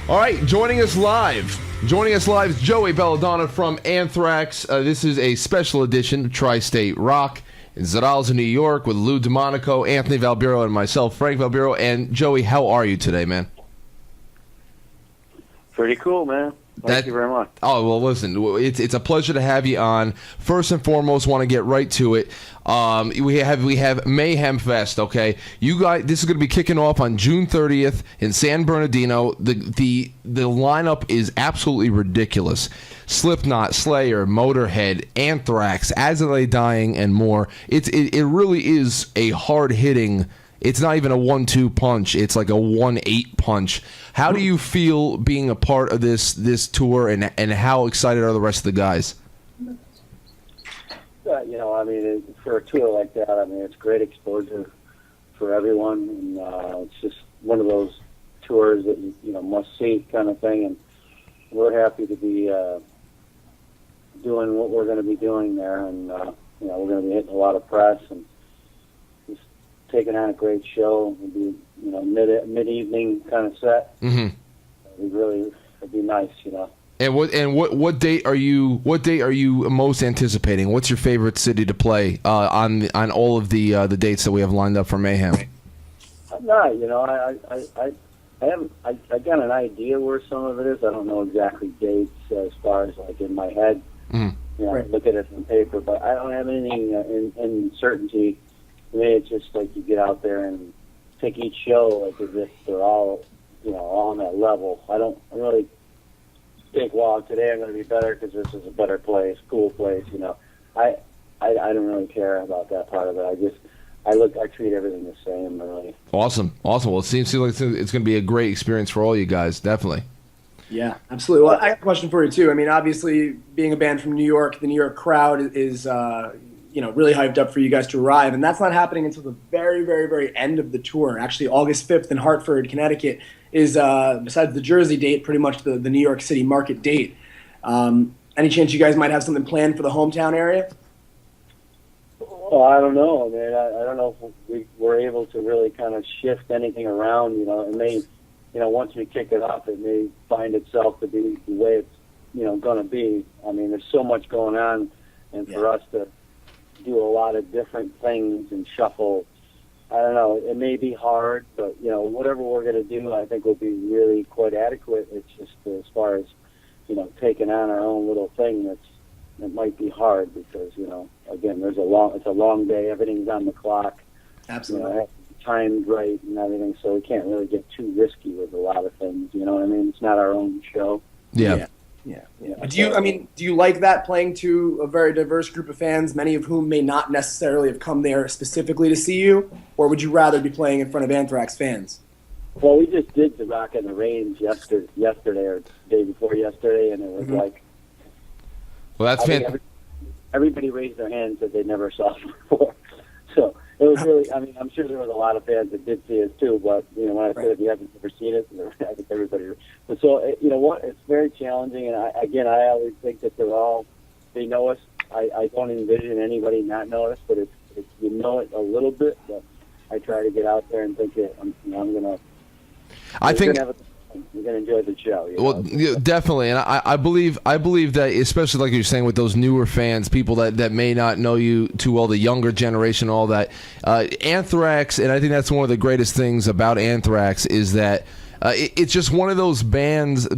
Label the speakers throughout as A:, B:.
A: All right, joining us live is Joey Belladonna from Anthrax. This is a special edition of Tri-State Rock in Zaragoza, New York, with Lou DeMonico, Anthony Valbiro, and myself, Frank Valbiro. And Joey, how are you today, man?
B: Pretty cool, man. Thank you very much.
A: Oh, well, listen, it's a pleasure to have you on. First and foremost, want to get right to it. We have Mayhem Fest, okay? You guys, this is going to be kicking off on June 30th in San Bernardino. The lineup is absolutely ridiculous. Slipknot, Slayer, Motorhead, Anthrax, As Are They Dying, and more. It really is a hard-hitting. It's not even a 1-2 punch. It's like a 1-8 punch. How do you feel being a part of this tour, and how excited are the rest of the guys?
B: For a tour like that, it's great exposure for everyone, and it's just one of those tours that you must see kind of thing. And we're happy to be doing what we're going to be doing there, and we're going to be hitting a lot of press and just taking on a great show. It'll be mid-evening kind of set.
A: Mm-hmm.
B: It'd be nice,
A: And what date are you most anticipating? What's your favorite city to play on all of the dates that we have lined up for Mayhem?
B: I'm not, I got an idea where some of it is. I don't know exactly dates as far as like in my head.
A: Mm-hmm.
B: Right. Look at it on paper, but I don't have anything in certainty. To me, it's just like you get out there and take each show like as if they're all on that level. I don't really think, well, today I'm going to be better because this is a better place, cool place. I don't really care about that part of it. I treat everything the same, really.
A: Awesome. Well, it seems like it's going to be a great experience for all you guys, definitely.
C: Yeah, absolutely. Well, I have a question for you too. Obviously, being a band from New York, the New York crowd is really hyped up for you guys to arrive, and that's not happening until the very, very, very end of the tour. Actually, August 5th in Hartford, Connecticut is, besides the Jersey date, pretty much the New York City market date. Any chance you guys might have something planned for the hometown area?
B: Well, I don't know. I don't know if we were able to really kind of shift anything around. It may, once we kick it off, it may find itself to be the way it's, going to be. There's so much going on, and for us to do a lot of different things and shuffle, I don't know, it may be hard, but whatever we're going to do, I think will be really quite adequate. It's just as far as taking on our own little thing, it might be hard because again, it's a long day, everything's on the clock.
C: Absolutely.
B: Timed right and everything, so we can't really get too risky with a lot of things. You know what I mean? It's not our own show.
C: Yeah. Do you like that, playing to a very diverse group of fans, many of whom may not necessarily have come there specifically to see you, or would you rather be playing in front of Anthrax fans?
B: Well, we just did the Rock in the Range yesterday or day before yesterday, and it was like,
A: well, that's fantastic.
B: Everybody raised their hands that they never saw us before. So it was really, I'm sure there was a lot of fans that did see us too, but, when I said if you haven't ever seen it, I think everybody. But so, it's very challenging, and I always think that they know us. I don't envision anybody not know us, but it's you know it a little bit, but I try to get out there and think that I'm going to. We're going to enjoy the show.
A: Well, definitely, and I believe that, especially like you're saying with those newer fans, people that may not know you too well, the younger generation, all that. Anthrax, and I think that's one of the greatest things about Anthrax is that it's just one of those band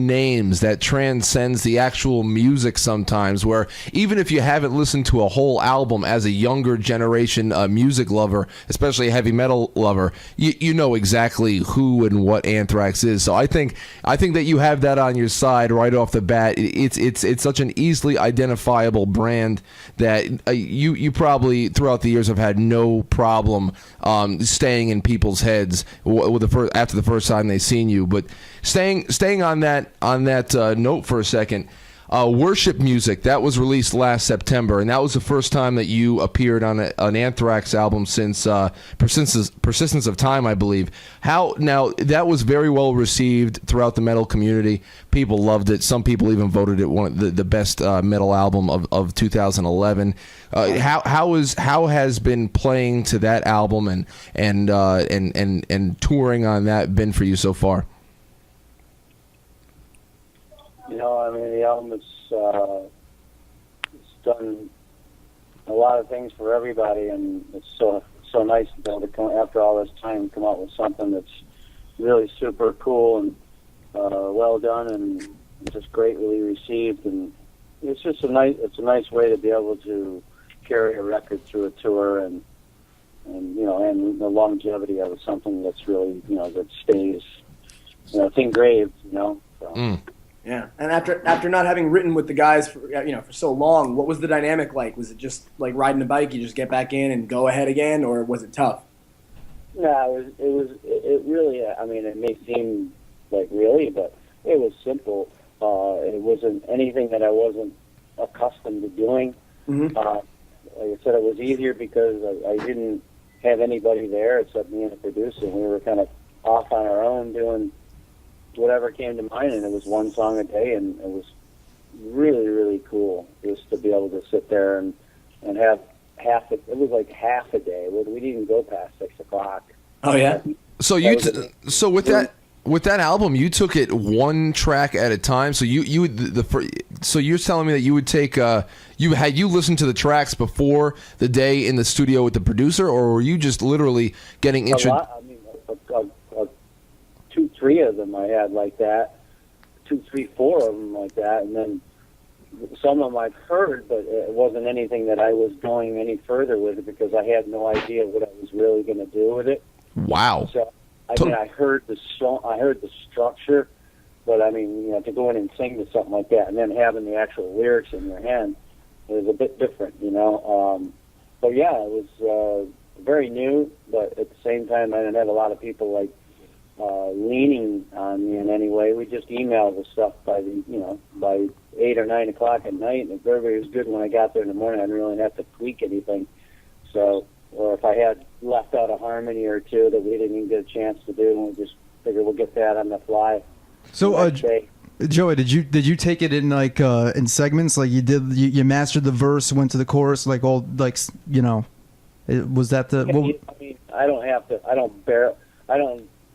A: names that transcends the actual music sometimes, where even if you haven't listened to a whole album as a younger generation music lover, especially a heavy metal lover, you know exactly who and what Anthrax is. So I think that you have that on your side right off the bat. It's such an easily identifiable brand that you probably throughout the years have had no problem staying in people's heads after the first time they've seen you. But staying on that note for a second, Worship Music, that was released last September, and that was the first time that you appeared on an Anthrax album since Persistence of Time, I believe. Now that was very well received throughout the metal community. People loved it. Some people even voted it one of the best metal album of 2011. How has been playing to that album and touring on that been for you so far?
B: You know, I mean, the album it's done a lot of things for everybody, and it's so nice to be able to come after all this time come out with something that's really super cool and well done and just greatly received. And it's just a nice way to be able to carry a record through a tour and you know, and the longevity of it, something that's really, you know, that stays, you know, it's engraved, you know. So.
C: Yeah, and after not having written with the guys for for so long, what was the dynamic like? Was it just like riding a bike? You just get back in and go ahead again, or was it tough?
B: No, it really. I mean, it may seem like really, but it was simple. It wasn't anything that I wasn't accustomed to doing.
C: Mm-hmm.
B: Like I said, it was easier because I didn't have anybody there except me and the producer. We were kind of off on our own doing whatever came to mind, and it was one song a day, and it was really, really cool just to be able to sit there and have it was like half a day. We didn't go past 6 o'clock.
C: Oh yeah.
A: So with that album, you took it one track at a time. So so you're telling me that you would take you listened to the tracks before the day in the studio with the producer, or were you just literally getting introduced?
B: I mean, 2, 3 of them I had like that, 2, 3, 4 of them like that, and then some of them I've heard, but it wasn't anything that I was going any further with it because I had no idea what I was really going to do with it.
A: Wow.
B: So I mean, I heard the song, I heard the structure, but I mean, you know, to go in and sing to something like that and then having the actual lyrics in your hand is a bit different, you know. But yeah, it was very new, but at the same time, I didn't have a lot of people like leaning on me in any way. We just emailed the stuff by 8 or 9 o'clock at night, and if everybody was good when I got there in the morning, I didn't really have to tweak anything. So, or if I had left out a harmony or two that we didn't even get a chance to do, and we just figured we'll get that on the fly.
D: So, Joey, did you take it in like in segments? Like you mastered the verse, went to the chorus, like all like was that the?
B: I mean, I don't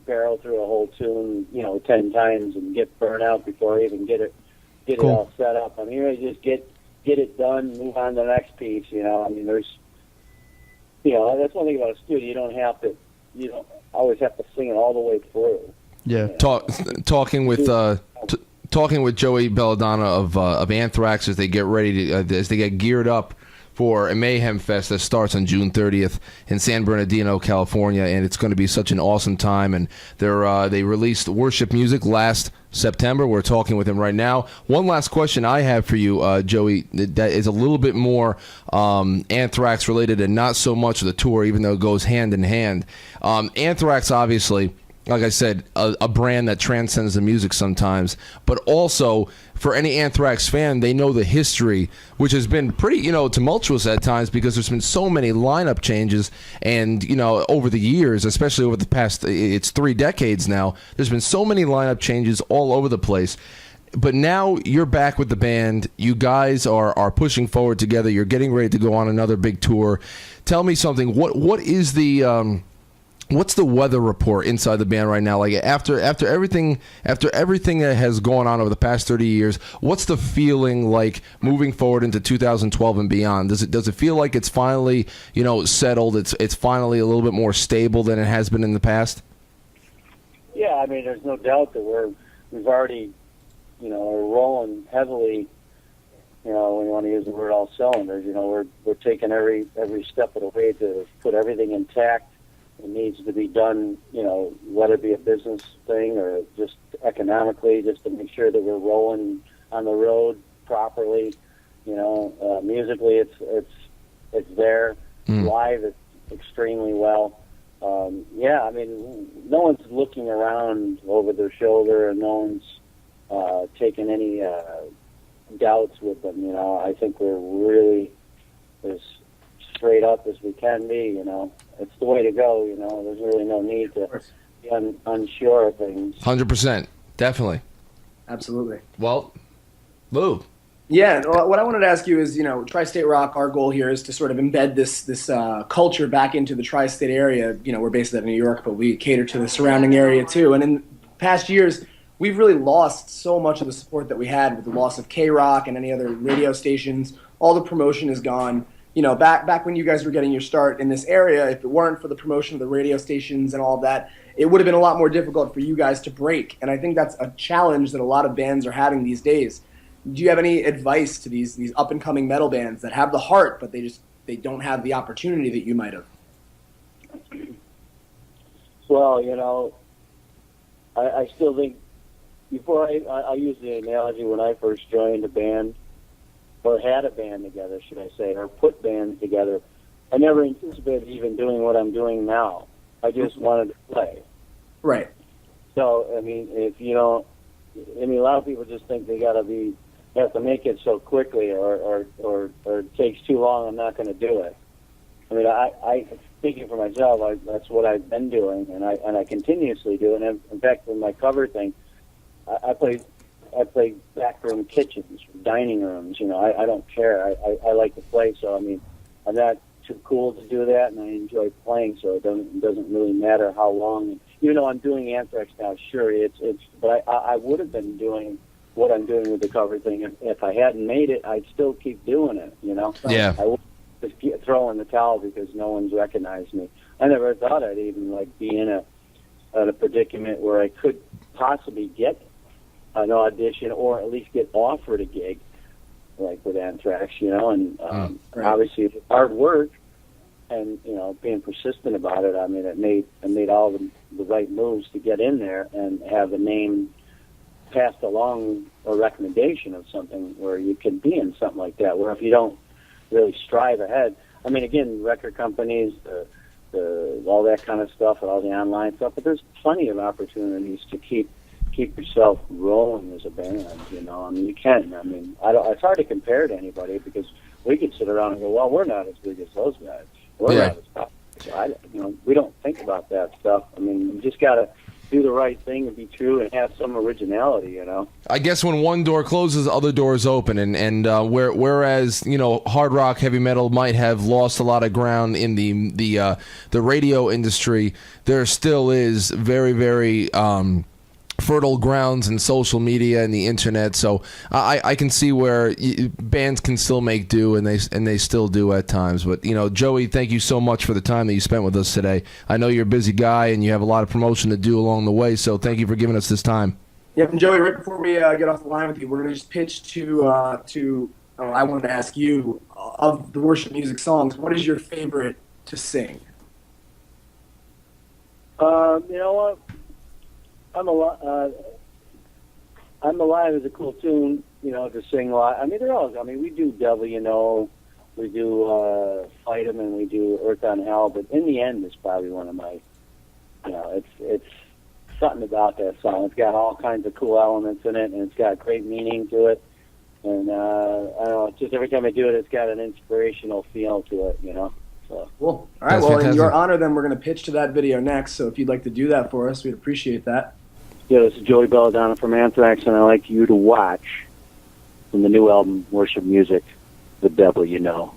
B: barrel through a whole tune, 10 times and get burnt out before I even get it all set up. I mean, really just get it done, move on to the next piece. I mean, there's, that's one thing about a studio. You don't always have to sing it all the way through.
D: Yeah.
A: Talking with Joey Belladonna of Anthrax as they get ready to as they get geared up for a Mayhem Fest that starts on June 30th in San Bernardino, California, and it's going to be such an awesome time. And they released Worship Music last September. We're talking with him right now. One last question I have for you, Joey, that is a little bit more Anthrax related and not so much the tour, even though it goes hand in hand. Anthrax, obviously, like I said, a brand that transcends the music sometimes, but also for any Anthrax fan, they know the history, which has been pretty, tumultuous at times because there's been so many lineup changes, and over the years, especially over the past, it's 3 decades now, there's been so many lineup changes all over the place. But now you're back with the band. You guys are pushing forward together. You're getting ready to go on another big tour. Tell me something. What is the what's the weather report inside the band right now? Like after everything that has gone on over the past 30 years, what's the feeling like moving forward into 2012 and beyond? Does it feel like it's finally settled? It's finally a little bit more stable than it has been in the past?
B: Yeah, I mean, there's no doubt that we've already we're rolling heavily. We want to use the word all cylinders. We're taking every step of the way to put everything intact. It needs to be done, whether it be a business thing or just economically, just to make sure that we're rolling on the road properly. Musically, it's there. Live, it's extremely well. I mean, no one's looking around over their shoulder, and no one's taking any doubts with them. I think we're really as straight up as we can be. It's the way to go. There's really no need to be unsure of things.
A: 100%, definitely,
C: absolutely.
A: Well, Lou.
C: Yeah, well, what I wanted to ask you is, Tri-State Rock, our goal here is to sort of embed this culture back into the Tri-State area. We're based out of New York, but we cater to the surrounding area too. And in past years, we've really lost so much of the support that we had with the loss of K-Rock and any other radio stations. All the promotion is gone. You know, back when you guys were getting your start in this area, if it weren't for the promotion of the radio stations and all of that, it would have been a lot more difficult for you guys to break. And I think that's a challenge that a lot of bands are having these days. Do you have any advice to these up-and-coming metal bands that have the heart, but they don't have the opportunity that you might have?
B: Well, you know, I still think, before I use the analogy when I first joined a band, or had a band together, should I say, or put bands together, I never anticipated even doing what I'm doing now. I just wanted to play.
C: Right.
B: So, I mean, if you don't, I mean, a lot of people just think they have to make it so quickly, or it takes too long, I'm not going to do it. I mean, I speaking for myself, that's what I've been doing, and I continuously do. And in fact, with my cover thing, I play backroom kitchens, dining rooms. You know, I don't care. I like to play, so I mean, I'm not too cool to do that, and I enjoy playing, so it doesn't really matter how long. Even though I'm doing Anthrax now, sure, but I would have been doing what I'm doing with the cover thing. If I hadn't made it, I'd still keep doing it. You know,
A: Yeah.
B: I wouldn't just throw in the towel because no one's recognized me. I never thought I'd even be in a predicament where I could possibly get an audition or at least get offered a gig, like with Anthrax, you know. And obviously, it's hard work, and you know, being persistent about it. I mean, it made all the right moves to get in there and have the name passed along, a recommendation of something where you can be in something like that. Where if you don't really strive ahead, I mean, again, record companies, all that kind of stuff, and all the online stuff. But there's plenty of opportunities to keep yourself rolling as a band. You know, I mean, you can. I mean, it's hard to compare to anybody because we could sit around and go, well, we're not as big as those guys. We're not as popular. So we don't think about that stuff. I mean, you just got to do the right thing and be true and have some originality, you know.
A: I guess when one door closes, other doors open, and whereas you know hard rock, heavy metal might have lost a lot of ground in the radio industry, there still is very, very fertile grounds in social media and the internet. So I can see where bands can still make do, and they still do at times. But you know, Joey, thank you so much for the time that you spent with us today. I know you're a busy guy and you have a lot of promotion to do along the way. So thank you for giving us this time.
C: Yep, and Joey, right before we get off the line with you, we're going to just pitch to I wanted to ask you, of the worship music songs, what is your favorite to sing?
B: You know what? I'm Alive is a cool tune, you know, to sing live. I mean, they're all. I mean, we do Devil, you know, we do Fight 'Em, and we do Earth on Hell. But in the end, it's probably one of my, you know, it's something about that song. It's got all kinds of cool elements in it, and it's got great meaning to it. And I don't know, just every time I do it, it's got an inspirational feel to it, you know. So.
C: Cool. All right.
A: That's
C: well,
A: fantastic.
C: in your honor, then we're going to pitch to that video next. So if you'd like to do that for us, we'd appreciate that.
B: Yeah, this is Joey Belladonna from Anthrax, and I'd like you to watch from the new album, Worship Music, The Devil You Know.